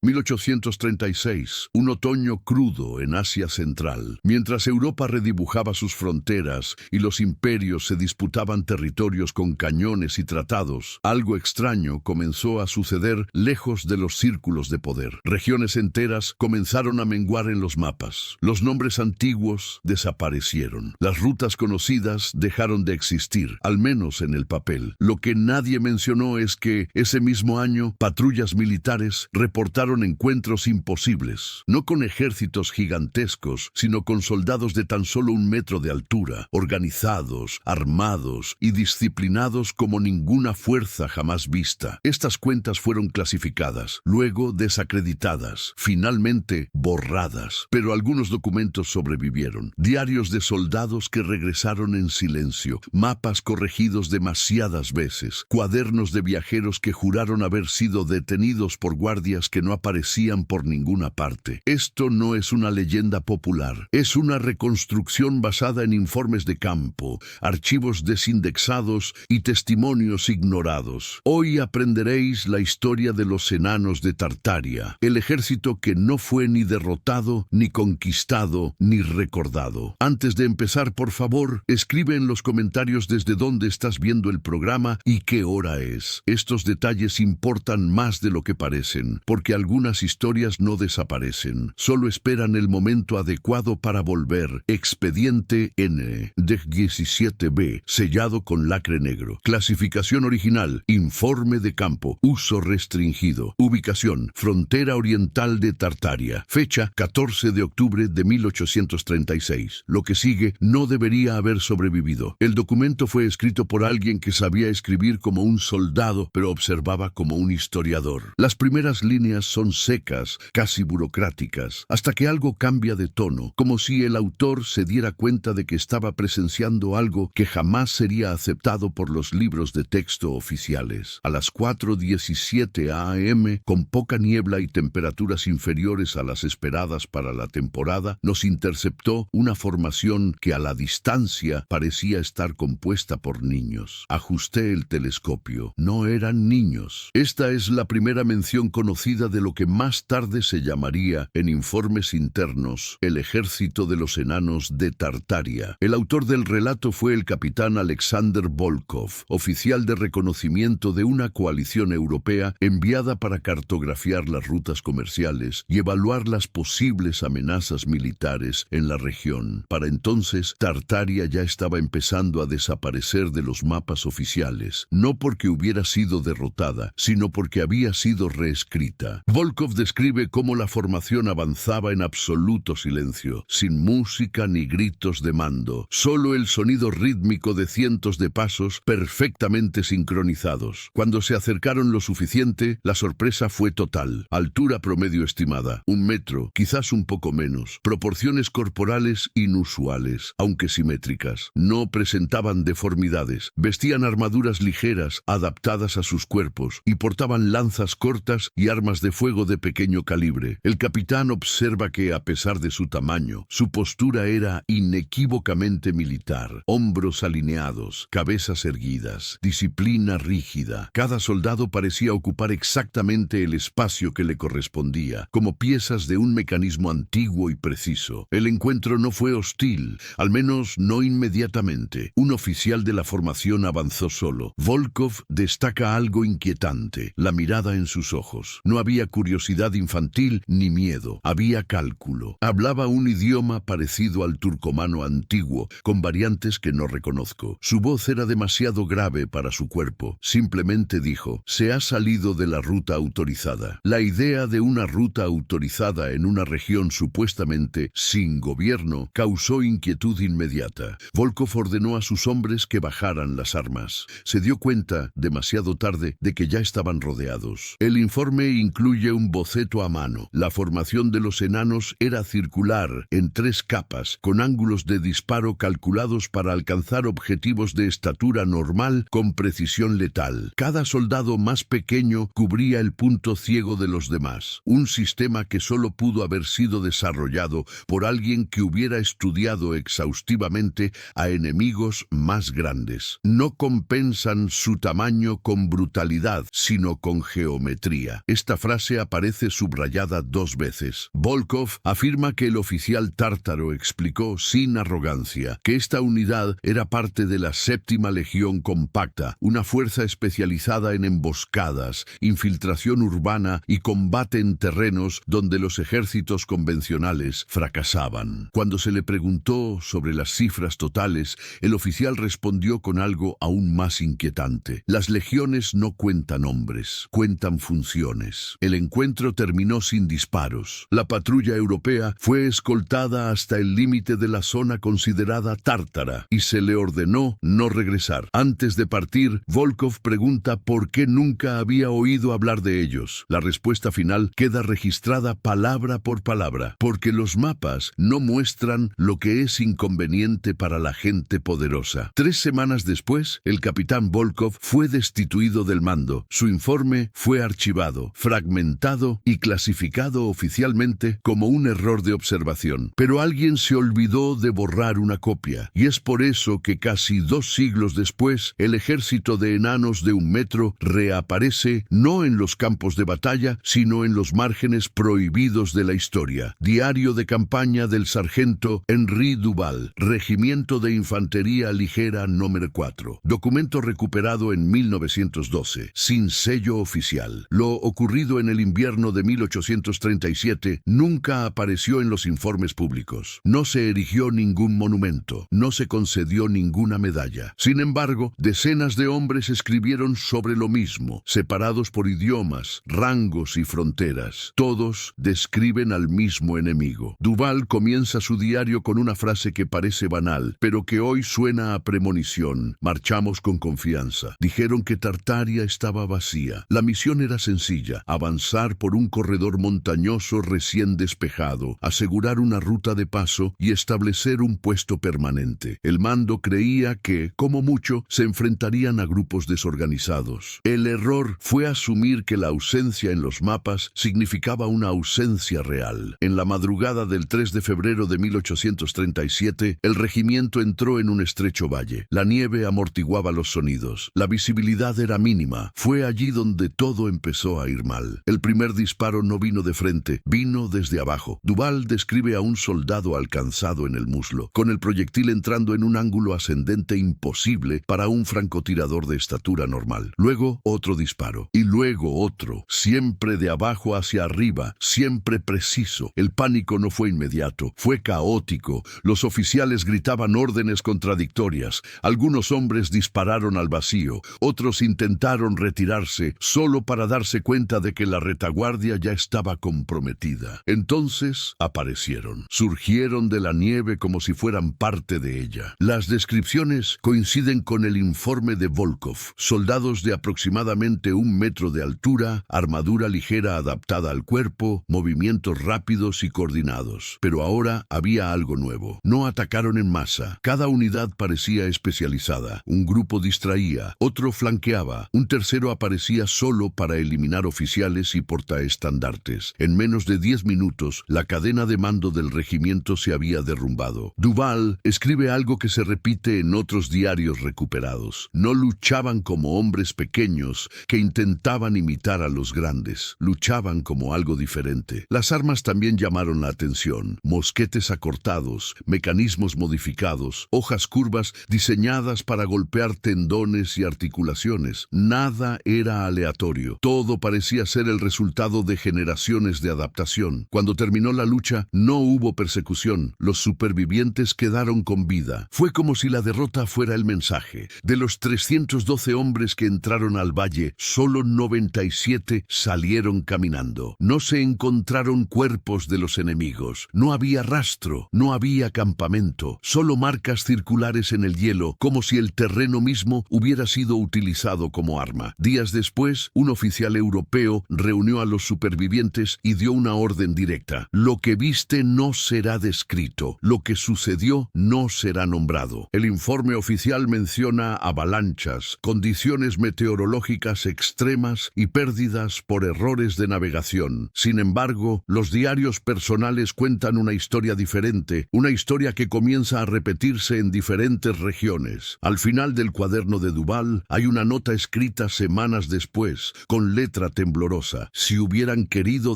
1836, un otoño crudo en Asia Central. Mientras Europa redibujaba sus fronteras y los imperios se disputaban territorios con cañones y tratados, algo extraño comenzó a suceder lejos de los círculos de poder. Regiones enteras comenzaron a menguar en los mapas. Los nombres antiguos desaparecieron. Las rutas conocidas dejaron de existir, al menos en el papel. Lo que nadie mencionó es que ese mismo año, patrullas militares reportaron encuentros imposibles, no con ejércitos gigantescos, sino con soldados de tan solo 1 metro de altura, organizados, armados y disciplinados como ninguna fuerza jamás vista. Estas cuentas fueron clasificadas, luego desacreditadas, finalmente borradas, pero algunos documentos sobrevivieron. Diarios de soldados que regresaron en silencio, mapas corregidos demasiadas veces, cuadernos de viajeros que juraron haber sido detenidos por guardias que no aparecían por ninguna parte. Esto no es una leyenda popular, es una reconstrucción basada en informes de campo, archivos desindexados y testimonios ignorados. Hoy aprenderéis la historia de los enanos de Tartaria, el ejército que no fue ni derrotado, ni conquistado, ni recordado. Antes de empezar, por favor, escribe en los comentarios desde dónde estás viendo el programa y qué hora es. Estos detalles importan más de lo que parecen, porque algunas historias no desaparecen, solo esperan el momento adecuado para volver. Expediente N. de 17B, sellado con lacre negro. Clasificación original, informe de campo, uso restringido. Ubicación, frontera oriental de Tartaria. Fecha, 14 de octubre de 1836. Lo que sigue no debería haber sobrevivido. El documento fue escrito por alguien que sabía escribir como un soldado, pero observaba como un historiador. Las primeras líneas son secas, casi burocráticas, hasta que algo cambia de tono, como si el autor se diera cuenta de que estaba presenciando algo que jamás sería aceptado por los libros de texto oficiales. A las 4:17 a.m., con poca niebla y temperaturas inferiores a las esperadas para la temporada, nos interceptó una formación que a la distancia parecía estar compuesta por niños. Ajusté el telescopio. No eran niños. Esta es la primera mención conocida de lo que más tarde se llamaría, en informes internos, el ejército de los enanos de Tartaria. El autor del relato fue el capitán Alexander Volkov, oficial de reconocimiento de una coalición europea enviada para cartografiar las rutas comerciales y evaluar las posibles amenazas militares en la región. Para entonces, Tartaria ya estaba empezando a desaparecer de los mapas oficiales, no porque hubiera sido derrotada, sino porque había sido reescrita. Volkov describe cómo la formación avanzaba en absoluto silencio, sin música ni gritos de mando, solo el sonido rítmico de cientos de pasos perfectamente sincronizados. Cuando se acercaron lo suficiente, la sorpresa fue total. Altura promedio estimada, 1 metro, quizás un poco menos. Proporciones corporales inusuales, aunque simétricas. No presentaban deformidades. Vestían armaduras ligeras, adaptadas a sus cuerpos, y portaban lanzas cortas y armas de fuego de pequeño calibre. El capitán observa que, a pesar de su tamaño, su postura era inequívocamente militar. Hombros alineados, cabezas erguidas, disciplina rígida. Cada soldado parecía ocupar exactamente el espacio que le correspondía, como piezas de un mecanismo antiguo y preciso. El encuentro no fue hostil, al menos no inmediatamente. Un oficial de la formación avanzó solo. Volkov destaca algo inquietante, la mirada en sus ojos. No había curiosidad infantil ni miedo, había cálculo. Hablaba un idioma parecido al turcomano antiguo, con variantes que no reconozco. Su voz era demasiado grave para su cuerpo. Simplemente dijo: se ha salido de la ruta autorizada. La idea de una ruta autorizada en una región supuestamente sin gobierno causó inquietud inmediata. Volkov ordenó a sus hombres que bajaran las armas. Se dio cuenta, demasiado tarde, de que ya estaban rodeados. El informe incluye un boceto a mano. La formación de los enanos era circular, en 3 capas, con ángulos de disparo calculados para alcanzar objetivos de estatura normal con precisión letal. Cada soldado más pequeño cubría el punto ciego de los demás. Un sistema que solo pudo haber sido desarrollado por alguien que hubiera estudiado exhaustivamente a enemigos más grandes. No compensan su tamaño con brutalidad, sino con geometría. Esta frase frase aparece subrayada 2 veces. Volkov afirma que el oficial tártaro explicó sin arrogancia que esta unidad era parte de la 7ª Legión Compacta, una fuerza especializada en emboscadas, infiltración urbana y combate en terrenos donde los ejércitos convencionales fracasaban. Cuando se le preguntó sobre las cifras totales, el oficial respondió con algo aún más inquietante. Las legiones no cuentan hombres, cuentan funciones. El encuentro terminó sin disparos. La patrulla europea fue escoltada hasta el límite de la zona considerada tártara y se le ordenó no regresar. Antes de partir, Volkov pregunta por qué nunca había oído hablar de ellos. La respuesta final queda registrada palabra por palabra, porque los mapas no muestran lo que es inconveniente para la gente poderosa. 3 semanas después, el capitán Volkov fue destituido del mando. Su informe fue archivado, fragmentado y clasificado oficialmente como un error de observación. Pero alguien se olvidó de borrar una copia, y es por eso que casi 2 siglos después, el ejército de enanos de 1 metro reaparece no en los campos de batalla, sino en los márgenes prohibidos de la historia. Diario de campaña del sargento Henri Duval, Regimiento de Infantería Ligera número 4. Documento recuperado en 1912, sin sello oficial. Lo ocurrido en el invierno de 1837 nunca apareció en los informes públicos. No se erigió ningún monumento, no se concedió ninguna medalla. Sin embargo, decenas de hombres escribieron sobre lo mismo, separados por idiomas, rangos y fronteras. Todos describen al mismo enemigo. Duval comienza su diario con una frase que parece banal, pero que hoy suena a premonición. Marchamos con confianza. Dijeron que Tartaria estaba vacía. La misión era sencilla: avanzar por un corredor montañoso recién despejado, asegurar una ruta de paso y establecer un puesto permanente. El mando creía que, como mucho, se enfrentarían a grupos desorganizados. El error fue asumir que la ausencia en los mapas significaba una ausencia real. En la madrugada del 3 de febrero de 1837, el regimiento entró en un estrecho valle. La nieve amortiguaba los sonidos. La visibilidad era mínima. Fue allí donde todo empezó a ir mal. El primer disparo no vino de frente, vino desde abajo. Duval describe a un soldado alcanzado en el muslo, con el proyectil entrando en un ángulo ascendente imposible para un francotirador de estatura normal. Luego otro disparo, y luego otro, siempre de abajo hacia arriba, siempre preciso. El pánico no fue inmediato, fue caótico. Los oficiales gritaban órdenes contradictorias. Algunos hombres dispararon al vacío, otros intentaron retirarse solo para darse cuenta de que la retaguardia ya estaba comprometida. Entonces aparecieron. Surgieron de la nieve como si fueran parte de ella. Las descripciones coinciden con el informe de Volkov. Soldados de aproximadamente 1 metro de altura, armadura ligera adaptada al cuerpo, movimientos rápidos y coordinados. Pero ahora había algo nuevo. No atacaron en masa. Cada unidad parecía especializada. Un grupo distraía, otro flanqueaba, un tercero aparecía solo para eliminar oficiales y portaestandartes. En menos de 10 minutos, la cadena de mando del regimiento se había derrumbado. Duval escribe algo que se repite en otros diarios recuperados. No luchaban como hombres pequeños que intentaban imitar a los grandes. Luchaban como algo diferente. Las armas también llamaron la atención. Mosquetes acortados, mecanismos modificados, hojas curvas diseñadas para golpear tendones y articulaciones. Nada era aleatorio. Todo parecía ser el resultado de generaciones de adaptación. Cuando terminó la lucha, no hubo persecución. Los supervivientes quedaron con vida. Fue como si la derrota fuera el mensaje. De los 312 hombres que entraron al valle, solo 97 salieron caminando. No se encontraron cuerpos de los enemigos. No había rastro, no había campamento, solo marcas circulares en el hielo, como si el terreno mismo hubiera sido utilizado como arma. Días después, un oficial europeo reunió a los supervivientes y dio una orden directa: lo que viste no será descrito, lo que sucedió no será nombrado. El informe oficial menciona avalanchas, condiciones meteorológicas extremas y pérdidas por errores de navegación. Sin embargo, los diarios personales cuentan una historia diferente, una historia que comienza a repetirse en diferentes regiones. Al final del cuaderno de Duval hay una nota escrita semanas después, con letra temblorosa. cosa. Si hubieran querido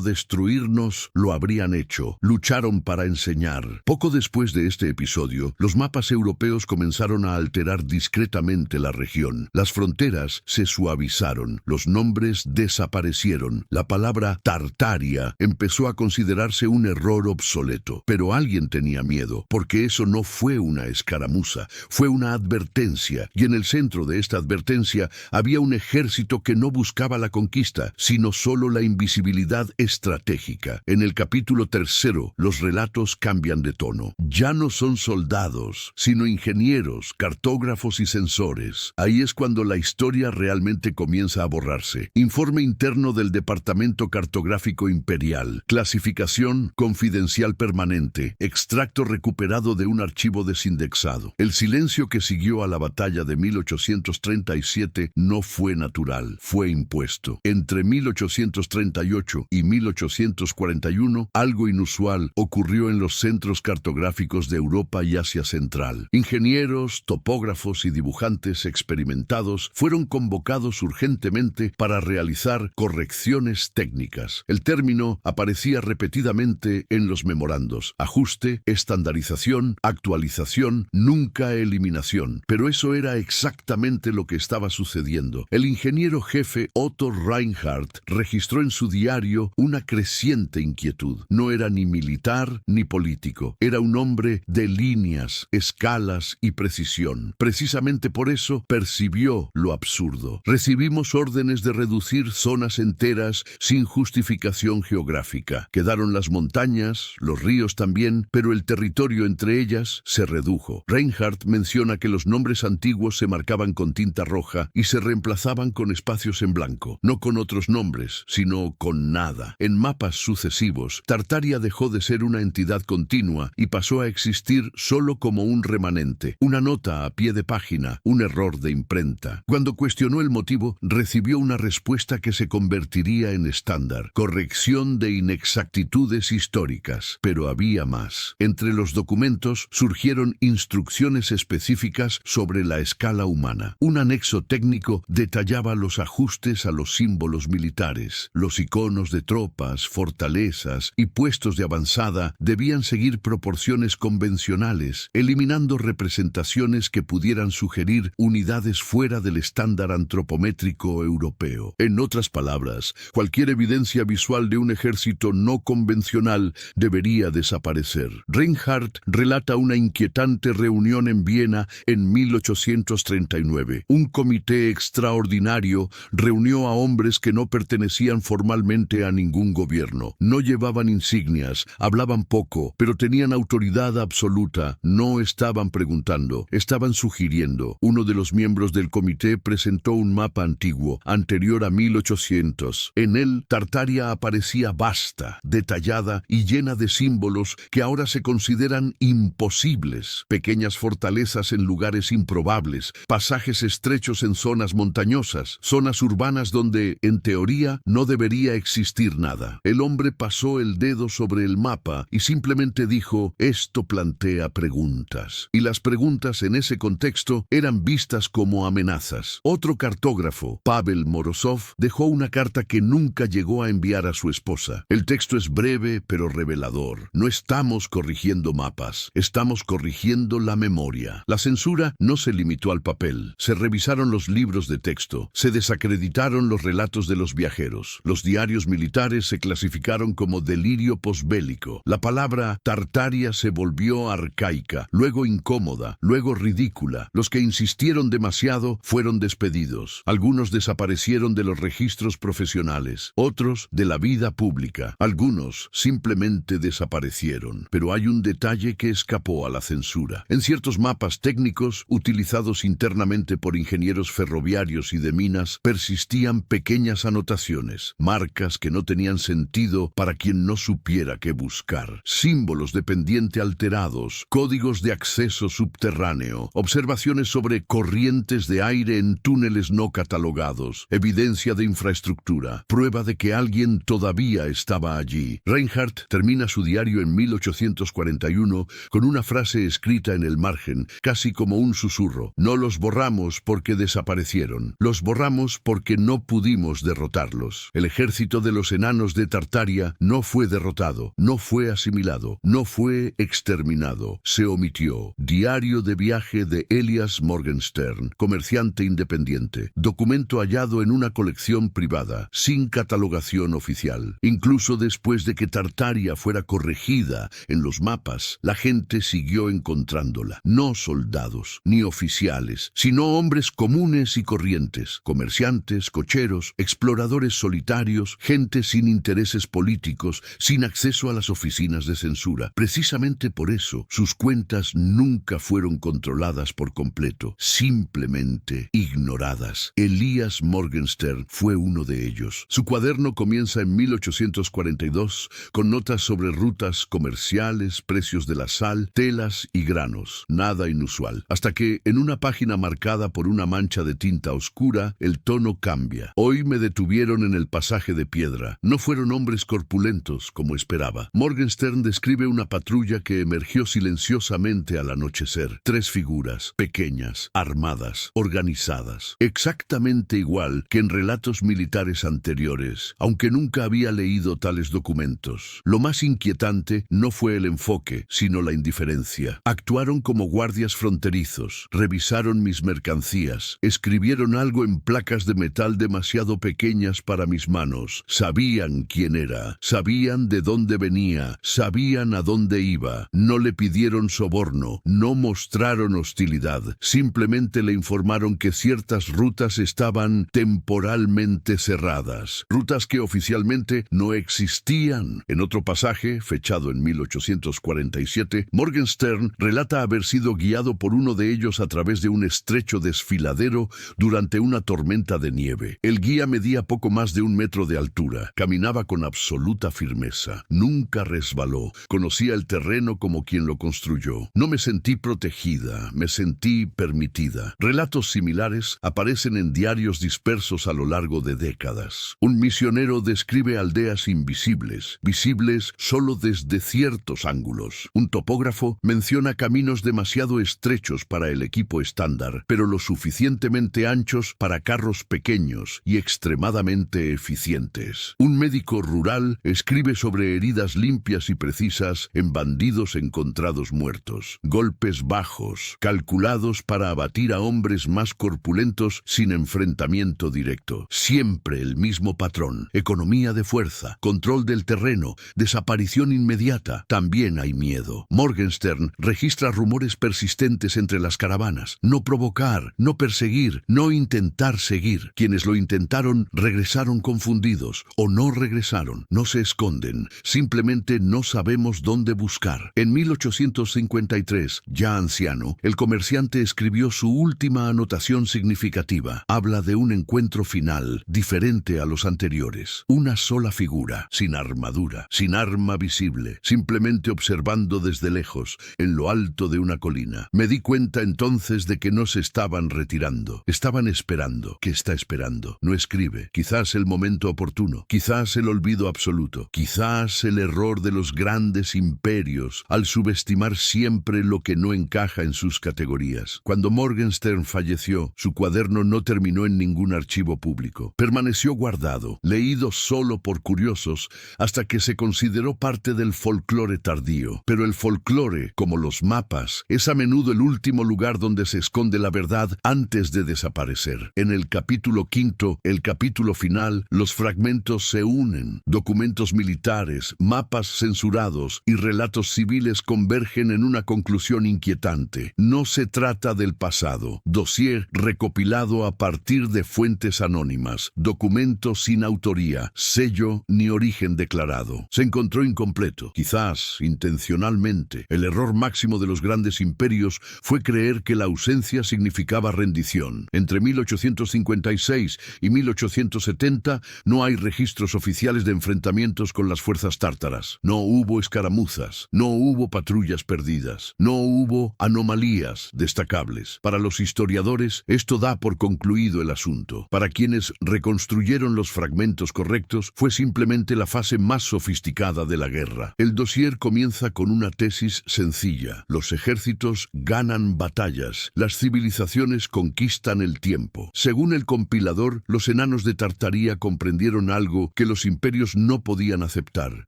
destruirnos, lo habrían hecho. Lucharon para enseñar. Poco después de este episodio, los mapas europeos comenzaron a alterar discretamente la región. Las fronteras se suavizaron, los nombres desaparecieron. La palabra Tartaria empezó a considerarse un error obsoleto. Pero alguien tenía miedo, porque eso no fue una escaramuza, fue una advertencia, y en el centro de esta advertencia había un ejército que no buscaba la conquista, sino solo la invisibilidad estratégica. En el capítulo 3, los relatos cambian de tono. Ya no son soldados, sino ingenieros, cartógrafos y sensores. Ahí es cuando la historia realmente comienza a borrarse. Informe interno del Departamento Cartográfico Imperial. Clasificación confidencial permanente. Extracto recuperado de un archivo desindexado. El silencio que siguió a la batalla de 1837 no fue natural, fue impuesto. Entre 1838 y 1841, algo inusual ocurrió en los centros cartográficos de Europa y Asia Central. Ingenieros, topógrafos y dibujantes experimentados fueron convocados urgentemente para realizar correcciones técnicas. El término aparecía repetidamente en los memorandos: ajuste, estandarización, actualización, nunca eliminación. Pero eso era exactamente lo que estaba sucediendo. El ingeniero jefe Otto Reinhardt registró en su diario una creciente inquietud. No era ni militar ni político. Era un hombre de líneas, escalas y precisión. Precisamente por eso percibió lo absurdo. Recibimos órdenes de reducir zonas enteras sin justificación geográfica. Quedaron las montañas, los ríos también, pero el territorio entre ellas se redujo. Reinhardt menciona que los nombres antiguos se marcaban con tinta roja y se reemplazaban con espacios en blanco, no con otros nombres, sino con nada. En mapas sucesivos, Tartaria dejó de ser una entidad continua y pasó a existir solo como un remanente, una nota a pie de página, un error de imprenta. Cuando cuestionó el motivo, recibió una respuesta que se convertiría en estándar: corrección de inexactitudes históricas. Pero había más. Entre los documentos surgieron instrucciones específicas sobre la escala humana. Un anexo técnico detallaba los ajustes a los símbolos militares. Los iconos de tropas, fortalezas y puestos de avanzada debían seguir proporciones convencionales, eliminando representaciones que pudieran sugerir unidades fuera del estándar antropométrico europeo. En otras palabras, cualquier evidencia visual de un ejército no convencional debería desaparecer. Reinhardt relata una inquietante reunión en Viena en 1839. Un comité extraordinario reunió a hombres que no pertenecían formalmente a ningún gobierno. No llevaban insignias, hablaban poco, pero tenían autoridad absoluta. No estaban preguntando, estaban sugiriendo. Uno de los miembros del comité presentó un mapa antiguo, anterior a 1800. En él, Tartaria aparecía vasta, detallada y llena de símbolos que ahora se consideran imposibles. Pequeñas fortalezas en lugares improbables, pasajes estrechos en zonas montañosas, zonas urbanas donde, en teoría, no debería existir nada. El hombre pasó el dedo sobre el mapa y simplemente dijo: esto plantea preguntas. Y las preguntas en ese contexto eran vistas como amenazas. Otro cartógrafo, Pavel Morozov, dejó una carta que nunca llegó a enviar a su esposa. El texto es breve pero revelador. No estamos corrigiendo mapas, estamos corrigiendo la memoria. La censura no se limitó al papel. Se revisaron los libros de texto, se desacreditaron los relatos de los viajeros. Los diarios militares se clasificaron como delirio posbélico. La palabra Tartaria se volvió arcaica, luego incómoda, luego ridícula. Los que insistieron demasiado fueron despedidos. Algunos desaparecieron de los registros profesionales, otros de la vida pública. Algunos simplemente desaparecieron. Pero hay un detalle que escapó a la censura. En ciertos mapas técnicos, utilizados internamente por ingenieros ferroviarios y de minas, persistían pequeñas anotaciones, marcas que no tenían sentido para quien no supiera qué buscar. Símbolos de pendiente alterados, códigos de acceso subterráneo, observaciones sobre corrientes de aire en túneles no catalogados, evidencia de infraestructura, prueba de que alguien todavía estaba allí. Reinhardt termina su diario en 1841 con una frase escrita en el margen, casi como un susurro: no los borramos porque desaparecieron, los borramos porque no pudimos derrotarlos. lejos. El ejército de los enanos de Tartaria no fue derrotado, no fue asimilado, no fue exterminado. Se omitió. Diario de viaje de Elias Morgenstern, comerciante independiente. Documento hallado en una colección privada, sin catalogación oficial. Incluso después de que Tartaria fuera corregida en los mapas, la gente siguió encontrándola. No soldados, ni oficiales, sino hombres comunes y corrientes, comerciantes, cocheros, exploradores solitarios, gente sin intereses políticos, sin acceso a las oficinas de censura. Precisamente por eso, sus cuentas nunca fueron controladas por completo, simplemente ignoradas. Elias Morgenstern fue uno de ellos. Su cuaderno comienza en 1842 con notas sobre rutas comerciales, precios de la sal, telas y granos. Nada inusual. Hasta que, en una página marcada por una mancha de tinta oscura, el tono cambia. Hoy me detuvieron en el pasaje de piedra. No fueron hombres corpulentos, como esperaba. Morgenstern describe una patrulla que emergió silenciosamente al anochecer. 3 figuras, pequeñas, armadas, organizadas. Exactamente igual que en relatos militares anteriores, aunque nunca había leído tales documentos. Lo más inquietante no fue el enfoque, sino la indiferencia. Actuaron como guardias fronterizos, revisaron mis mercancías, escribieron algo en placas de metal demasiado pequeñas para mis manos. Sabían quién era, sabían de dónde venía, sabían a dónde iba. No le pidieron soborno, no mostraron hostilidad, simplemente le informaron que ciertas rutas estaban temporalmente cerradas, rutas que oficialmente no existían. En otro pasaje, fechado en 1847, Morgenstern relata haber sido guiado por uno de ellos a través de un estrecho desfiladero durante una tormenta de nieve. El guía medía poco más de 1 metro de altura, caminaba con absoluta firmeza, nunca resbaló, conocía el terreno como quien lo construyó. No me sentí protegida, me sentí permitida. Relatos similares aparecen en diarios dispersos a lo largo de décadas. Un misionero describe aldeas invisibles, visibles solo desde ciertos ángulos. Un topógrafo menciona caminos demasiado estrechos para el equipo estándar, pero lo suficientemente anchos para carros pequeños y extremadamente eficientes. Un médico rural escribe sobre heridas limpias y precisas en bandidos encontrados muertos. Golpes bajos, calculados para abatir a hombres más corpulentos sin enfrentamiento directo. Siempre el mismo patrón. Economía de fuerza, control del terreno, desaparición inmediata. También hay miedo. Morgenstern registra rumores persistentes entre las caravanas. No provocar, no perseguir, no intentar seguir. Quienes lo intentaron regresaron confundidos o no regresaron. No se esconden. Simplemente no sabemos dónde buscar. En 1853, ya anciano, el comerciante escribió su última anotación significativa. Habla de un encuentro final, diferente a los anteriores. Una sola figura, sin armadura, sin arma visible, simplemente observando desde lejos, en lo alto de una colina. Me di cuenta entonces de que no se estaban retirando. Estaban esperando. ¿Qué está esperando? No escribe. Quizás el momento oportuno. Quizás el olvido absoluto. Quizás el error de los grandes imperios al subestimar siempre lo que no encaja en sus categorías. Cuando Morgenstern falleció, su cuaderno no terminó en ningún archivo público. Permaneció guardado, leído solo por curiosos, hasta que se consideró parte del folclore tardío. Pero el folclore, como los mapas, es a menudo el último lugar donde se esconde la verdad antes de desaparecer. En el capítulo 5, el capítulo final, los fragmentos se unen. Documentos militares, mapas censurados y relatos civiles convergen en una conclusión inquietante. No se trata del pasado. Dossier recopilado a partir de fuentes anónimas. Documento sin autoría, sello ni origen declarado. Se encontró incompleto, quizás intencionalmente. El error máximo de los grandes imperios fue creer que la ausencia significaba rendición. Entre 1856 y 1870 no hay registros oficiales de enfrentamientos con las fuerzas tártaras. No hubo escaramuzas, no hubo patrullas perdidas, no hubo anomalías destacables. Para los historiadores, esto da por concluido el asunto. Para quienes reconstruyeron los fragmentos correctos, fue simplemente la fase más sofisticada de la guerra. El dossier comienza con una tesis sencilla. Los ejércitos ganan batallas, las civilizaciones conquistan el tiempo. Según el compilador, los enanos de Tartaria día comprendieron algo que los imperios no podían aceptar.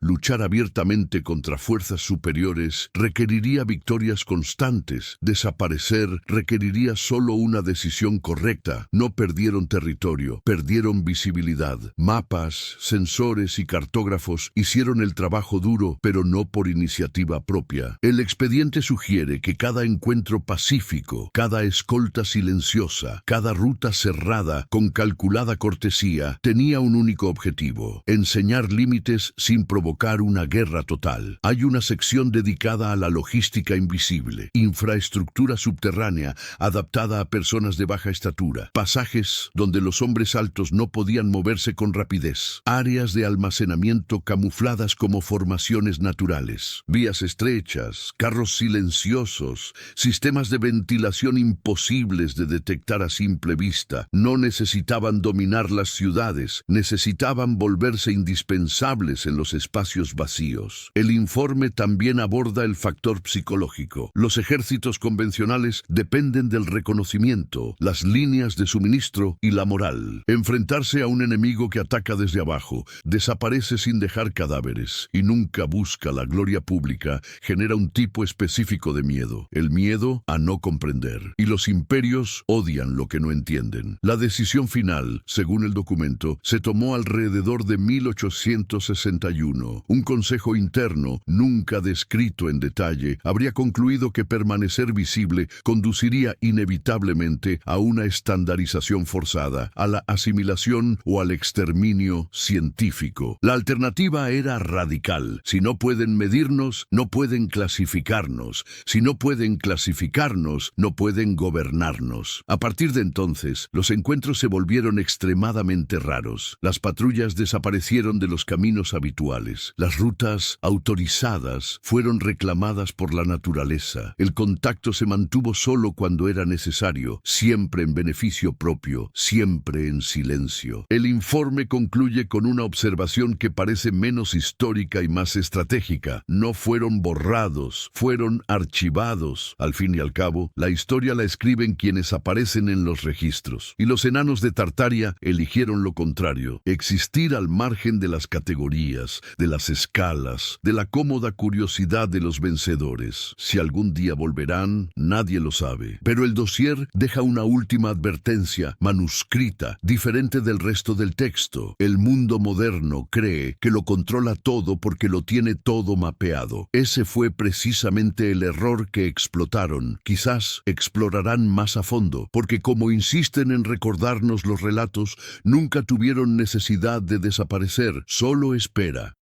Luchar abiertamente contra fuerzas superiores requeriría victorias constantes. Desaparecer requeriría solo una decisión correcta. No perdieron territorio, perdieron visibilidad. Mapas, sensores y cartógrafos hicieron el trabajo duro, pero no por iniciativa propia. El expediente sugiere que cada encuentro pacífico, cada escolta silenciosa, cada ruta cerrada con calculada cortesía, tenía un único objetivo: enseñar límites sin provocar una guerra total. Hay una sección dedicada a la logística invisible, infraestructura subterránea adaptada a personas de baja estatura, pasajes donde los hombres altos no podían moverse con rapidez, áreas de almacenamiento camufladas como formaciones naturales, vías estrechas, carros silenciosos, sistemas de ventilación imposibles de detectar a simple vista. No necesitaban dominar las ciudades, necesitaban volverse indispensables en los espacios vacíos. El informe también aborda el factor psicológico. Los ejércitos convencionales dependen del reconocimiento, las líneas de suministro y la moral. Enfrentarse a un enemigo que ataca desde abajo, desaparece sin dejar cadáveres y nunca busca la gloria pública, genera un tipo específico de miedo: el miedo a no comprender. Y los imperios odian lo que no entienden. La decisión final, según el documento, se tomó alrededor de 1861. Un consejo interno, nunca descrito en detalle, habría concluido que permanecer visible conduciría inevitablemente a una estandarización forzada, a la asimilación o al exterminio científico. La alternativa era radical: si no pueden medirnos, no pueden clasificarnos. Si no pueden clasificarnos, no pueden gobernarnos. A partir de entonces, los encuentros se volvieron extremadamente raros. Las patrullas desaparecieron de los caminos habituales. Las rutas autorizadas fueron reclamadas por la naturaleza. El contacto se mantuvo solo cuando era necesario, siempre en beneficio propio, siempre en silencio. El informe concluye con una observación que parece menos histórica y más estratégica: no fueron borrados, fueron archivados. Al fin y al cabo, la historia la escriben quienes aparecen en los registros, y los enanos de Tartaria eligieron lo contrario: existir al margen de las categorías, de las escalas, de la cómoda curiosidad de los vencedores. Si algún día volverán, nadie lo sabe. Pero el dossier deja una última advertencia, manuscrita, diferente del resto del texto. El mundo moderno cree que lo controla todo porque lo tiene todo mapeado. Ese fue precisamente el error que explotaron. Quizás explorarán más a fondo, porque como insisten en recordarnos los relatos, nunca tuvieron necesidad de desaparecer. Solo espera.